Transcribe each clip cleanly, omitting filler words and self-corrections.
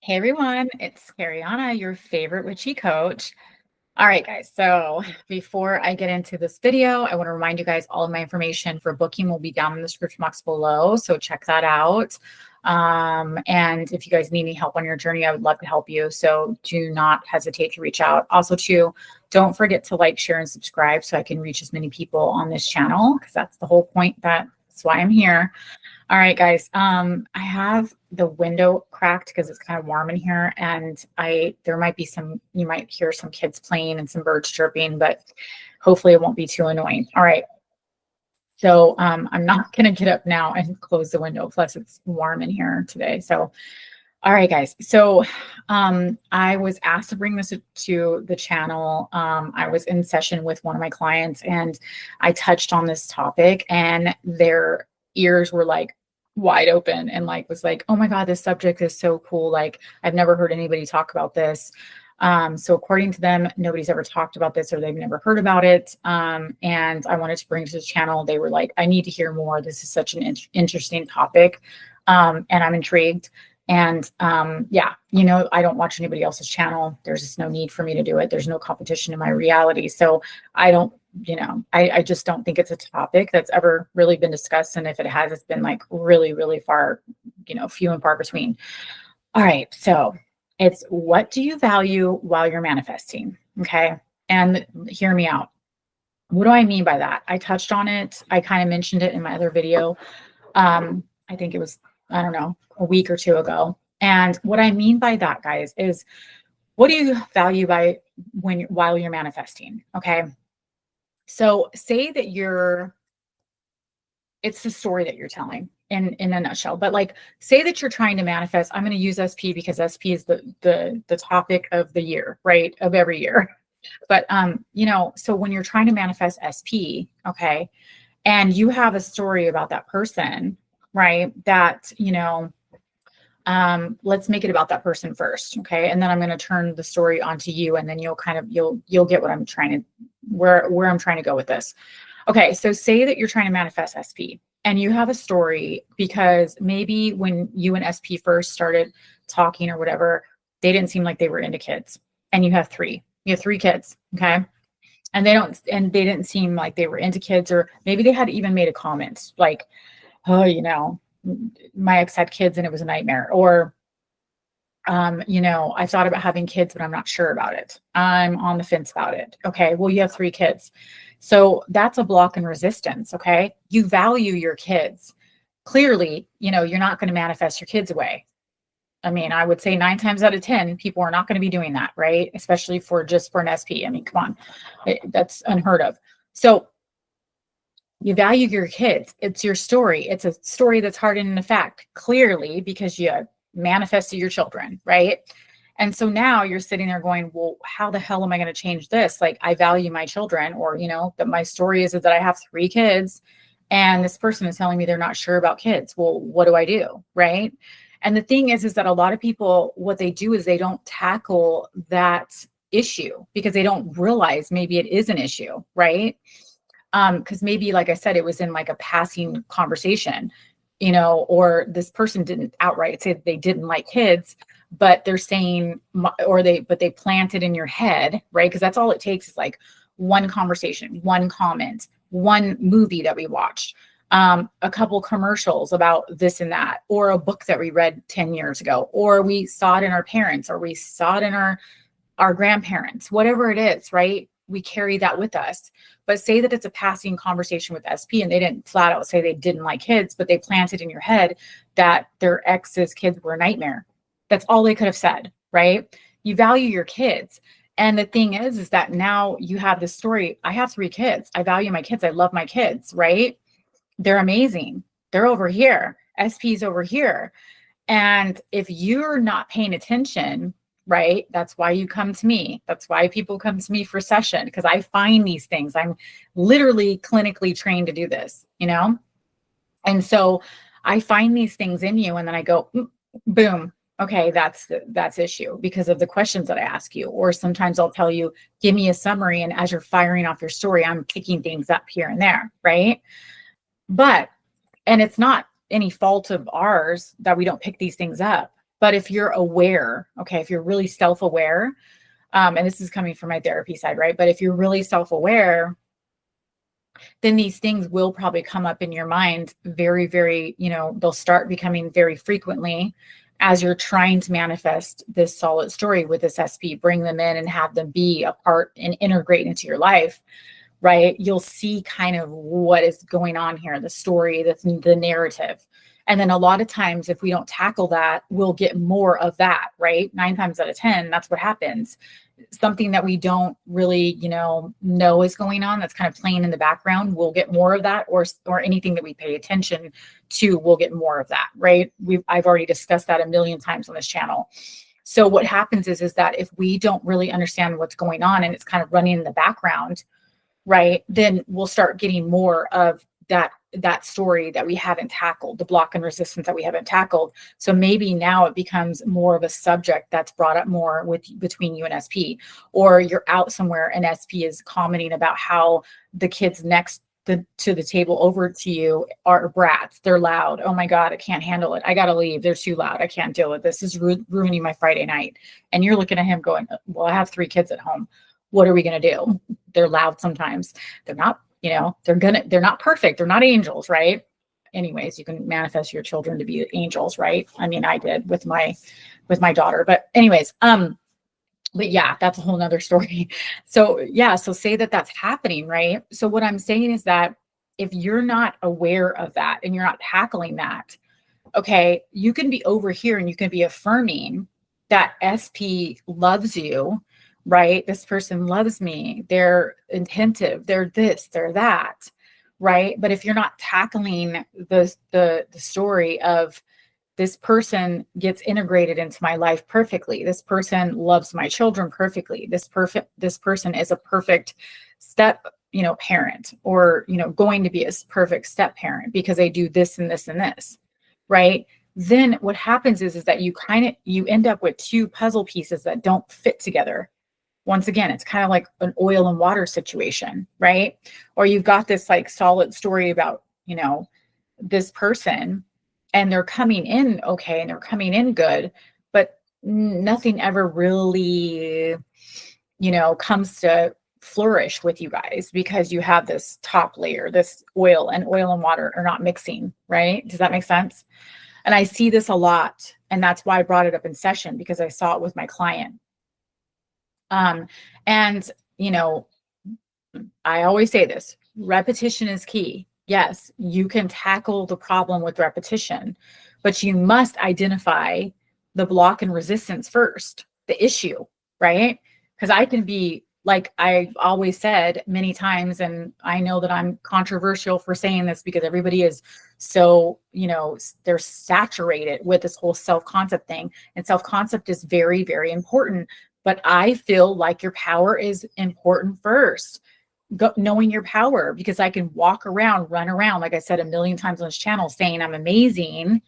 Hey everyone, it's Kariana, your favorite witchy coach. All right, guys. So before I get into this video, I want to remind you guys all of my information for booking will be down in the description box below. So check that out. And if you guys need any help on your journey, I would love to help you. So do not hesitate to reach out. Also, too, don't forget to like, share, and subscribe so I can reach as many people on this channel because that's the whole point. That's why I'm here. All right, guys. I have the window cracked because it's kind of warm in here, and there might be you might hear some kids playing and some birds chirping, but hopefully it won't be too annoying. All right. So I'm not going to get up now and close the window. Plus, it's warm in here today. So, all right, guys. So I was asked to bring this to the channel. I was in session with one of my clients, and I touched on this topic, and their ears were like wide open and was like, oh my God, this subject is so cool. Like, I've never heard anybody talk about this. So according to them, nobody's ever talked about this or they've never heard about it. And I wanted to bring it to the channel. They were like, I need to hear more. This is such an interesting topic. And I'm intrigued. And yeah, I don't watch anybody else's channel. There's just no need for me to do it. There's no competition in my reality. So I don't, I just don't think it's a topic that's ever really been discussed. And if it has, it's been like really, really far, few and far between. All right. So it's, what do you value while you're manifesting? Okay. And hear me out. What do I mean by that? I touched on it. I kind of mentioned it in my other video. I think it was, I don't know, a week or two ago. And what I mean by that, guys, is what do you value while you're manifesting? Okay. So say that it's the story that you're telling in a nutshell, but say that you're trying to manifest. I'm going to use SP because SP is the topic of the year, right? Of every year. But, so when you're trying to manifest SP, okay, and you have a story about that person, right? That, let's make it about that person first. Okay. And then I'm going to turn the story onto you. And then you'll get what I'm trying to, where I'm trying to go with this. Okay. So say that you're trying to manifest SP and you have a story because maybe when you and SP first started talking or whatever, they didn't seem like they were into kids, and you have three kids. Okay. And they didn't seem like they were into kids, or maybe they had even made a comment like, oh, my ex had kids and it was a nightmare. Or, I thought about having kids, but I'm not sure about it. I'm on the fence about it. Okay. Well, you have three kids. So that's a block and resistance. Okay. You value your kids. Clearly, you're not going to manifest your kids away. I mean, I would say 9 times out of 10, people are not going to be doing that, right? Especially for an SP. I mean, come on, that's unheard of. So you value your kids. It's your story. It's a story that's hardened into fact, clearly, because you manifested your children, right? And so now you're sitting there going, well, how the hell am I going to change this? Like, I value my children, or, that my story is that I have 3 kids and this person is telling me they're not sure about kids. Well, what do I do? Right. And the thing is that a lot of people, what they do is they don't tackle that issue because they don't realize maybe it is an issue. Right. Because maybe, like I said, it was in like a passing conversation, or this person didn't outright say that they didn't like kids, but they're saying, but they plant it in your head, right? Because that's all it takes is like one conversation, one comment, one movie that we watched, a couple commercials about this and that, or a book that we read 10 years ago, or we saw it in our parents, or we saw it in our grandparents, whatever it is, right? We carry that with us. But say that it's a passing conversation with SP and they didn't flat out say they didn't like kids, but they planted in your head that their ex's kids were a nightmare. That's all they could have said, right? You value your kids. And the thing is that now you have this story. I have 3 kids. I value my kids. I love my kids, right? They're amazing. They're over here. SP's over here. And if you're not paying attention, right, that's why you come to me. That's why people come to me for session, because I find these things. I'm literally clinically trained to do this, And so I find these things in you, and then I go, boom. Okay, that's issue because of the questions that I ask you. Or sometimes I'll tell you, give me a summary. And as you're firing off your story, I'm picking things up here and there, right? And it's not any fault of ours that we don't pick these things up. But if you're aware, okay, if you're really self-aware, and this is coming from my therapy side, right? But if you're really self-aware, then these things will probably come up in your mind very, very, they'll start becoming very frequently as you're trying to manifest this solid story with this SP, bring them in and have them be a part and integrate into your life, right? You'll see kind of what is going on here, the story, the narrative. And then a lot of times, if we don't tackle that, we'll get more of that, right? 9 times out of 10, that's what happens. Something that we don't really, know is going on, that's kind of playing in the background, we'll get more of that, or anything that we pay attention to, we'll get more of that, right? I've already discussed that a million times on this channel. So what happens is that if we don't really understand what's going on and it's kind of running in the background, right, then we'll start getting more of that story that we haven't tackled, the block and resistance that we haven't tackled. So maybe now it becomes more of a subject that's brought up more between you and SP, or you're out somewhere and SP is commenting about how the kids next to the table over to you are brats. They're loud. Oh my God, I can't handle it. I got to leave. They're too loud. I can't deal with this. This is ruining my Friday night. And you're looking at him going, well, I have 3 kids at home. What are we going to do? They're loud sometimes. They're not, they're not perfect. They're not angels, right? Anyways, you can manifest your children to be angels, right? I mean, I did with my daughter, but anyways, but yeah, that's a whole nother story. So yeah, so say that that's happening, right? So what I'm saying is that if you're not aware of that and you're not tackling that, okay, you can be over here and you can be affirming that SP loves you, right? This person loves me. They're attentive. They're this, they're that, right? But if you're not tackling the story of this person gets integrated into my life perfectly, this person loves my children perfectly, this person is a perfect step, parent, or, going to be a perfect step parent because they do this and this and this, right? Then what happens is that you end up with 2 puzzle pieces that don't fit together. Once again, it's kind of like an oil and water situation, right? Or you've got this like solid story about, this person, and they're coming in okay, and they're coming in good, but nothing ever really, comes to flourish with you guys because you have this top layer, this oil and water are not mixing, right? Does that make sense? And I see this a lot. And that's why I brought it up in session, because I saw it with my client. And, I always say this, repetition is key. Yes, you can tackle the problem with repetition, but you must identify the block and resistance first, the issue, right? Because I can be, like I've always said many times, and I know that I'm controversial for saying this because everybody is so, they're saturated with this whole self-concept thing. And self-concept is very, very important. But I feel like your power is important first. Knowing your power, because I can walk around, run around, like I said a million times on this channel, saying I'm amazing,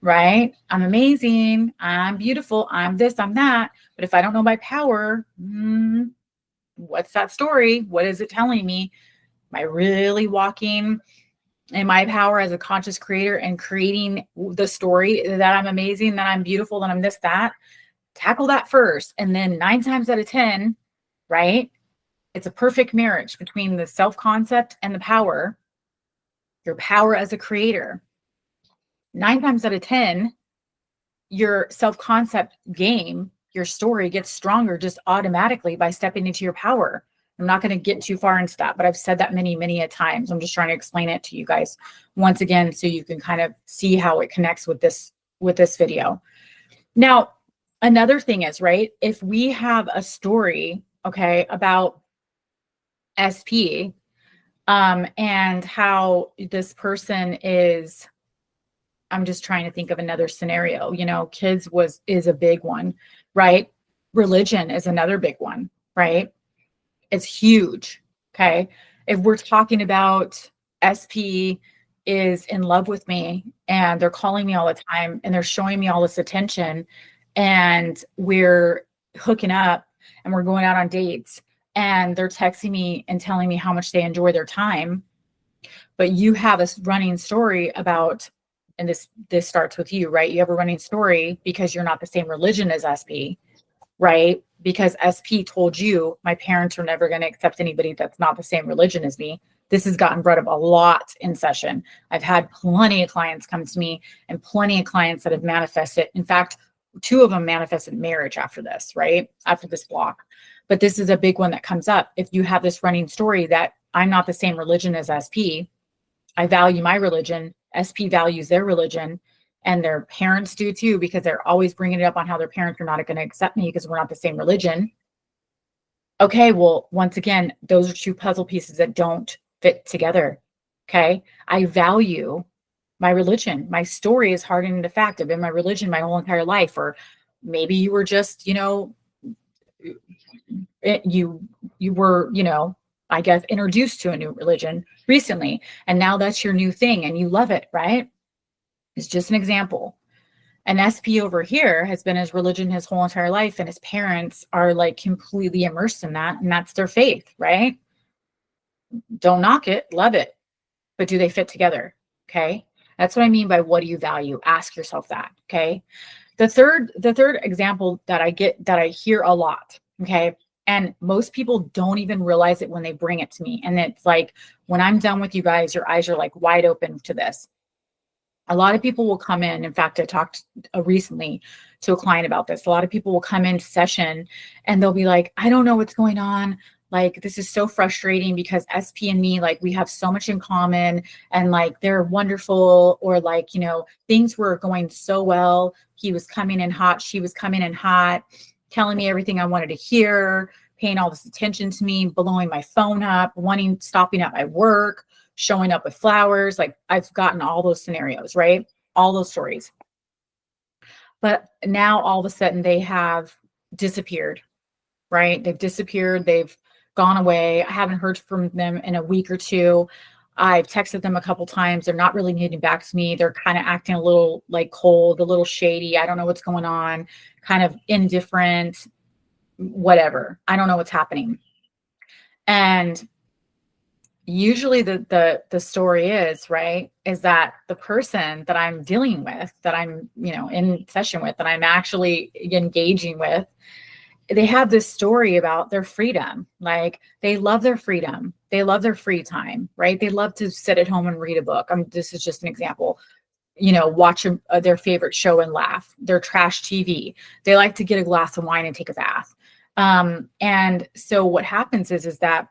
right? I'm amazing. I'm beautiful. I'm this, I'm that. But if I don't know my power, what's that story? What is it telling me? Am I really walking in my power as a conscious creator and creating the story that I'm amazing, that I'm beautiful, that I'm this, that? Tackle that first. And then 9 times out of 10, right? It's a perfect marriage between the self-concept and the power, your power as a creator. 9 times out of 10, your self-concept game, your story gets stronger just automatically by stepping into your power. I'm not going to get too far into that, but I've said that many, many a times. I'm just trying to explain it to you guys once again, so you can kind of see how it connects with this video. Now, another thing is, right, if we have a story, okay, about SP, and how this person is, I'm just trying to think of another scenario, kids is a big one, right? Religion is another big one, right? It's huge. Okay. If we're talking about SP is in love with me and they're calling me all the time and they're showing me all this attention and we're hooking up and we're going out on dates and they're texting me and telling me how much they enjoy their time, but you have a running story about and this starts with you, right? You have a running story because you're not the same religion as SP, right? Because SP told you, my parents are never going to accept anybody that's not the same religion as me. This has gotten brought up a lot in session. I've had plenty of clients come to me and plenty of clients that have manifested. In fact, 2 of them manifested marriage after this, right? After this block. But this is a big one that comes up. If you have this running story that I'm not the same religion as SP, I value my religion, SP values their religion, and their parents do too, because they're always bringing it up on how their parents are not going to accept me because we're not the same religion. Okay, well, once again, those are 2 puzzle pieces that don't fit together. Okay, I value my religion. My story is hardened into fact. I've been my religion my whole entire life. Or maybe you were just, you were, I guess, introduced to a new religion recently, and now that's your new thing and you love it, right? It's just an example. An SP over here has been his religion his whole entire life, and his parents are like completely immersed in that, and that's their faith, right? Don't knock it, love it, but do they fit together? Okay. That's what I mean by what do you value? Ask yourself that. Okay. The third example that I hear a lot. Okay. And most people don't even realize it when they bring it to me. And it's like, when I'm done with you guys, your eyes are like wide open to this. A lot of people will come in. In fact, I talked recently to a client about this. A lot of people will come into session and they'll be like, I don't know what's going on. Like, this is so frustrating because SP and me, like, we have so much in common, and like, they're wonderful. Or like, things were going so well. He was coming in hot. She was coming in hot, telling me everything I wanted to hear, paying all this attention to me, blowing my phone up, stopping at my work, showing up with flowers. Like, I've gotten all those scenarios, right? All those stories. But now all of a sudden they have disappeared, right? They've disappeared. They've gone away. I haven't heard from them in a week or 2. I've texted them a couple times. They're not really getting back to me. They're kind of acting a little like cold, a little shady. I don't know what's going on, kind of indifferent, whatever. I don't know what's happening. And usually the story is, right, is that the person that I'm dealing with, that I'm, in session with, that I'm actually engaging with, they have this story about their freedom. Like, they love their freedom. They love their free time, right? They love to sit at home and read a book. This is just an example. Watch their favorite show and laugh. Their trash TV. They like to get a glass of wine and take a bath. And so what happens is that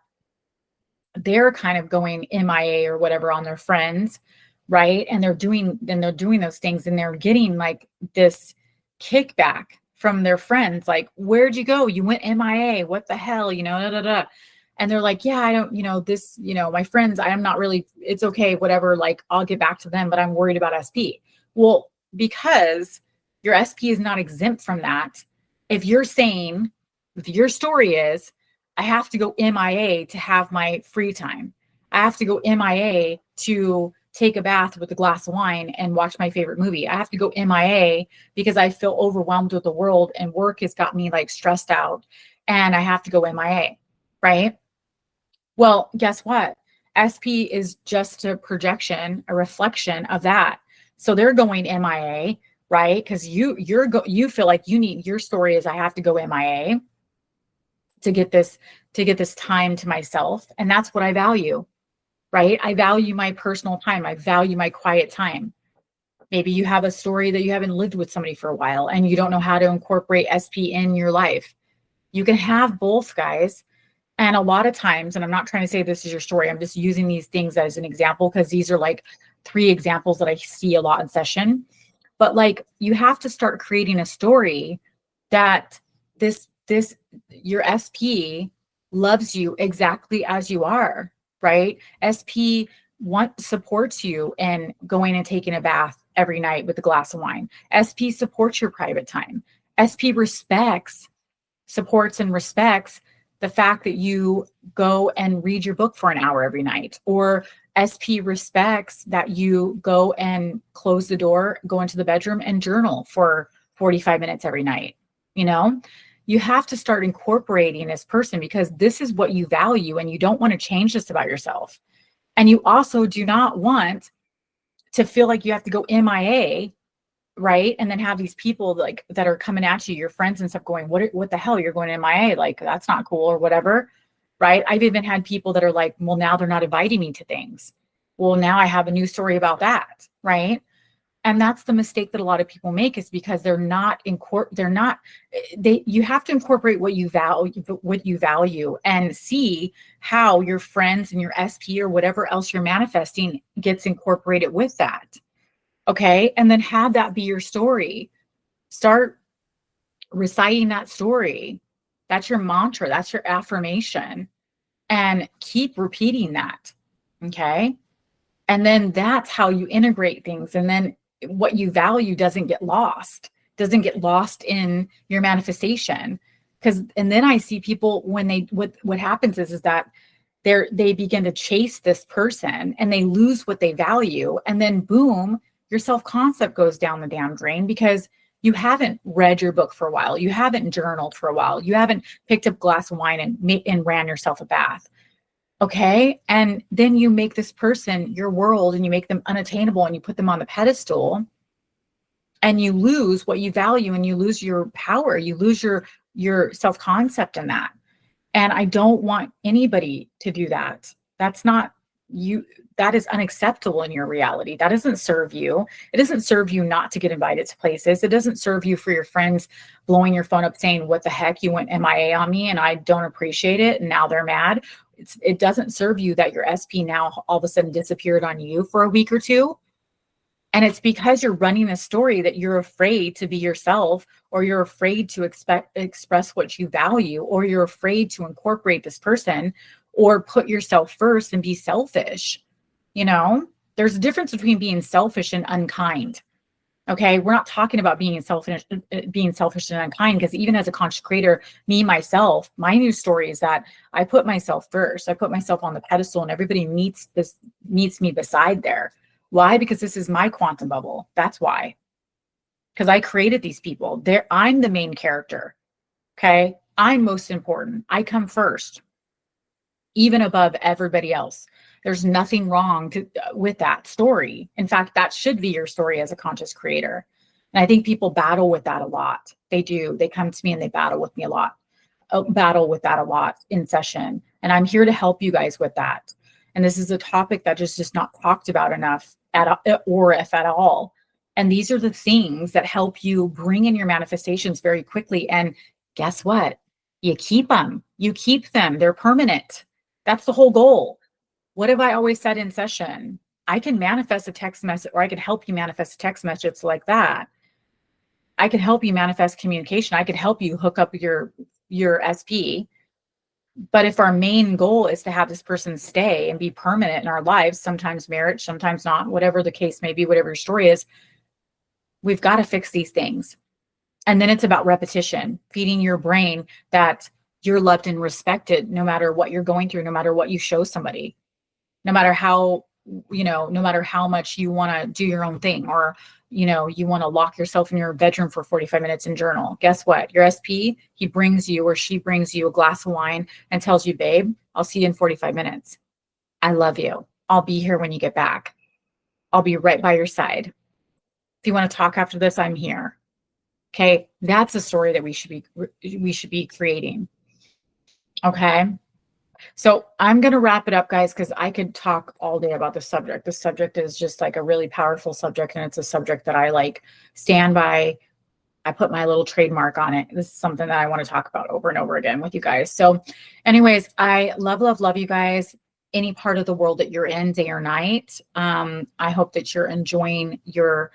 they're kind of going MIA or whatever on their friends, right? And they're doing those things, and they're getting like this kickback from their friends, like, where'd you go? You went MIA. What the hell? Da, da, da. And they're like, yeah, I don't, my friends, I am not really, it's okay, whatever. Like, I'll get back to them, but I'm worried about SP. Well, because your SP is not exempt from that. If your story is, I have to go MIA to have my free time. I have to go MIA to take a bath with a glass of wine and watch my favorite movie. I have to go MIA because I feel overwhelmed with the world and work has got me like stressed out, and I have to go MIA, right? Well, guess what? SP is just a projection, a reflection of that. So they're going MIA, right? Because you feel like your story is, I have to go MIA to get this time to myself. And that's what I value, right? I value my personal time. I value my quiet time. Maybe you have a story that you haven't lived with somebody for a while and you don't know how to incorporate SP in your life. You can have both, guys. And a lot of times, and I'm not trying to say this is your story, I'm just using these things as an example because these are like 3 examples that I see a lot in session. But like, you have to start creating a story that your SP loves you exactly as you are, right? SP supports you in going and taking a bath every night with a glass of wine. SP supports your private time. SP supports and respects the fact that you go and read your book for an hour every night, or SP respects that you go and close the door, go into the bedroom and journal for 45 minutes every night. You have to start incorporating this person because this is what you value, and you don't want to change this about yourself. And you also do not want to feel like you have to go MIA, right? And then have these people like that are coming at you, your friends and stuff, going, what the hell? You're going MIA? Like, that's not cool, or whatever, right? I've even had people that are like, well, now they're not inviting me to things. Well, now I have a new story about that, right? And that's the mistake that a lot of people make, is because you have to incorporate what you value and see how your friends and your SP or whatever else you're manifesting gets incorporated with that. Okay. And then have that be your story. Start reciting that story. That's your mantra. That's your affirmation. And keep repeating that. Okay. And then that's how you integrate things. And then what you value doesn't get lost in your manifestation. And then I see people, when what happens is that they begin to chase this person and they lose what they value. And then boom, your self-concept goes down the damn drain, because you haven't read your book for a while. You haven't journaled for a while. You haven't picked up a glass of wine and ran yourself a bath. Okay. And then you make this person your world, and you make them unattainable, and you put them on the pedestal, and you lose what you value, and you lose your power. You lose your self-concept in that. And I don't want anybody to do that. That's not you. That is unacceptable in your reality. That doesn't serve you. It doesn't serve you not to get invited to places. It doesn't serve you for your friends blowing your phone up saying, what the heck, you went MIA on me and I don't appreciate it, and now they're mad. It doesn't serve you that your SP now all of a sudden disappeared on you for a week or two. And it's because you're running a story that you're afraid to be yourself, or you're afraid to express what you value, or you're afraid to incorporate this person, or put yourself first and be selfish. You know, there's a difference between being selfish and unkind. Okay. We're not talking about being selfish and unkind, because even as a conscious creator, myself, my new story is that I put myself first. I put myself on the pedestal, and everybody meets me beside there. Why? Because this is my quantum bubble. That's why. Because I created these people. I'm the main character. Okay. I'm most important. I come first, even above everybody else. There's nothing wrong with that story. In fact, that should be your story as a conscious creator. And I think people battle with that a lot. They do. They come to me and they battle with that a lot in session. And I'm here to help you guys with that. And this is a topic that is just not talked about enough, or if at all. And these are the things that help you bring in your manifestations very quickly. And guess what? You keep them. You keep them. They're permanent. That's the whole goal. What have I always said in session? I can manifest a text message, or I can help you manifest a text message like that. I can help you manifest communication. I could help you hook up your SP. But if our main goal is to have this person stay and be permanent in our lives, sometimes marriage, sometimes not, whatever the case may be, whatever your story is, we've got to fix these things. And then it's about repetition, feeding your brain that you're loved and respected no matter what you're going through, no matter what you show somebody. No matter how much you want to do your own thing, or, you want to lock yourself in your bedroom for 45 minutes and journal. Guess what? Your SP, he brings you, or she brings you a glass of wine and tells you, babe, I'll see you in 45 minutes. I love you. I'll be here when you get back. I'll be right by your side. If you want to talk after this, I'm here. Okay. That's a story that we should be creating. Okay. So I'm going to wrap it up, guys, because I could talk all day about this subject. This subject is just like a really powerful subject, and it's a subject that I stand by. I put my little trademark on it. This is something that I want to talk about over and over again with you guys. So anyways, I love, love, love you guys. Any part of the world that you're in, day or night. I hope that you're enjoying your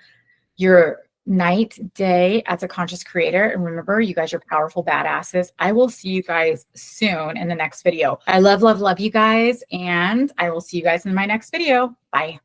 night, day as a conscious creator. And remember, you guys are powerful badasses. I will see you guys soon in the next video. I love, love, love you guys. And I will see you guys in my next video. Bye.